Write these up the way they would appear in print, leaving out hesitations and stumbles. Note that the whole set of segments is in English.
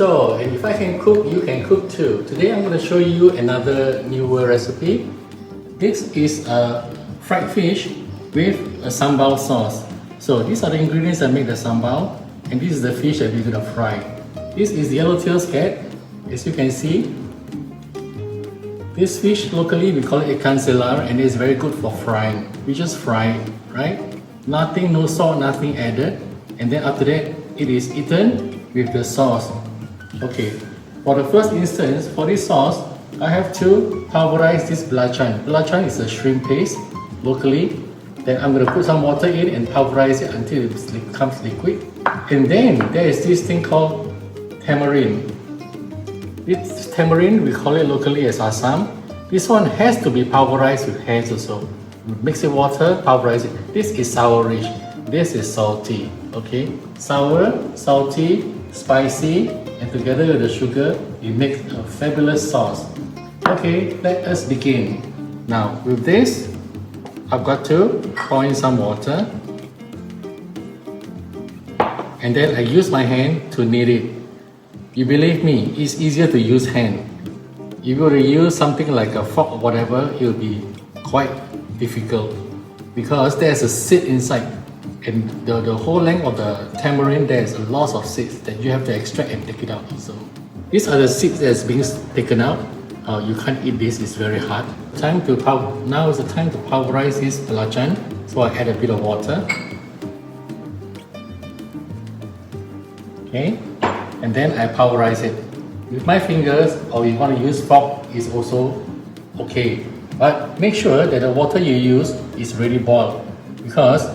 store, and if I can cook, you can cook too. Today I'm going to show you another newer recipe. This is a fried fish with a sambal sauce. So these are the ingredients that make the sambal, and this is the fish that we're going to fry. This is Yellowtail Scads, as you can see. This fish locally we call it Ikan selar, and it's very good for frying. We just fry it, right? Nothing, no salt, nothing added, and then after that it is eaten with the sauce. Okay, for the first instance, for this sauce, I have to pulverize this belacan. Belacan is a shrimp paste locally. Then I'm going to put some water in and pulverize it until it becomes liquid. And then there is this thing called tamarind. This tamarind, we call it locally as Asam. This one has to be pulverized with hands also. Mix it with water, pulverize it. This is sourish. This is salty. Okay, sour, salty, spicy, and together with the sugar, it makes a fabulous sauce. Okay, let us begin. Now, with this, I've got to pour in some water, and then I use my hand to knead it. You believe me, it's easier to use hand. If you were to use something like a fork or whatever, it will be quite difficult because there's a seed inside, and the whole length of the tamarind there's a lot of seeds that you have to extract and take it out. So these are the seeds that's being taken out. You can't eat this, it's very hard. Now is the time to pulverize this belacan. So I add a bit of water. Okay, and then I pulverize it. With my fingers, or you want to use fork, is also okay. But make sure that the water you use is really boiled, because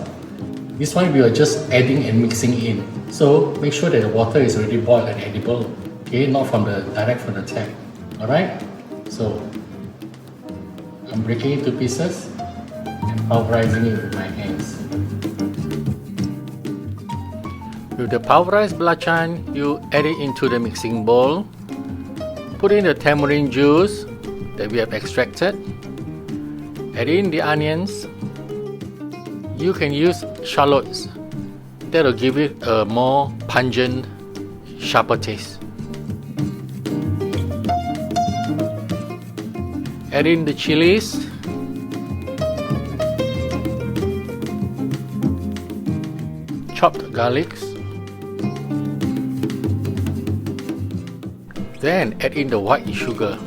this one we are just adding and mixing in. So make sure that the water is already boiled and edible. Okay, not direct from the tap. Alright? So I'm breaking it to pieces and pulverizing it with my hands. With the pulverized belacan, you add it into the mixing bowl. Put in the tamarind juice that we have extracted. Add in the onions. You can use shallots. That will give it a more pungent, sharper taste. Add in the chilies. Chopped garlics. Then add in the white sugar.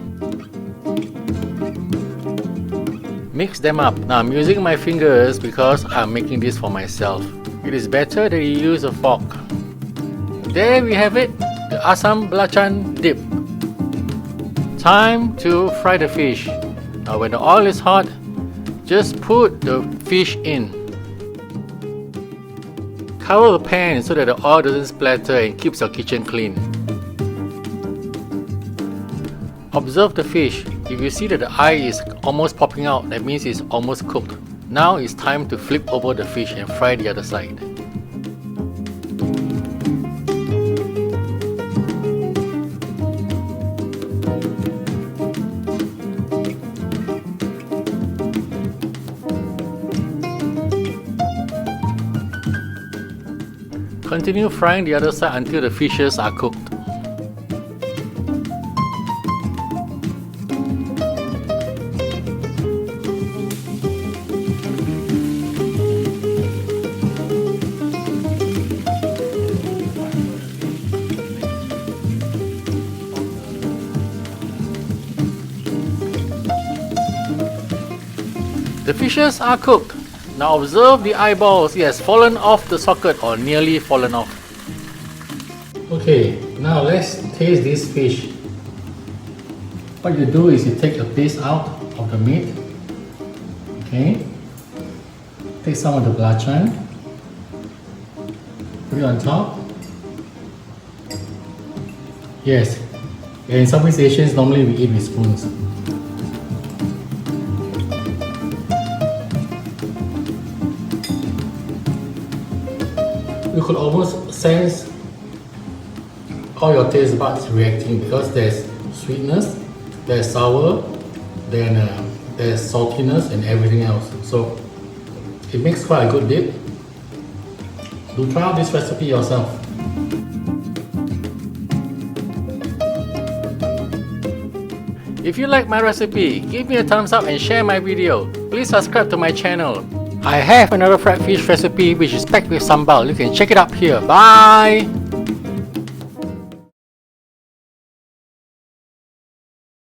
Mix them up. Now I'm using my fingers because I'm making this for myself. It is better that you use a fork. There we have it, the Asam belacan dip. Time to fry the fish. Now when the oil is hot, just put the fish in. Cover the pan so that the oil doesn't splatter and keeps your kitchen clean. Observe the fish. If you see that the eye is almost popping out, that means it's almost cooked. Now it's time to flip over the fish and fry the other side. Continue frying the other side until the fishes are cooked. The fishes are cooked. Now observe the eyeballs. It has fallen off the socket or nearly fallen off. Okay, now let's taste this fish. What you do is you take a piece out of the meat. Okay. Take some of the belacan. Put it on top. Yes. In Southeast Asians, normally we eat with spoons. You could almost sense all your taste buds reacting because there's sweetness, there's sour, then there's saltiness and everything else. So it makes quite a good dip. Do try out this recipe yourself. If you like my recipe, give me a thumbs up and share my video. Please subscribe to my channel. I have another fried fish recipe which is packed with sambal. You can check it out here. Bye!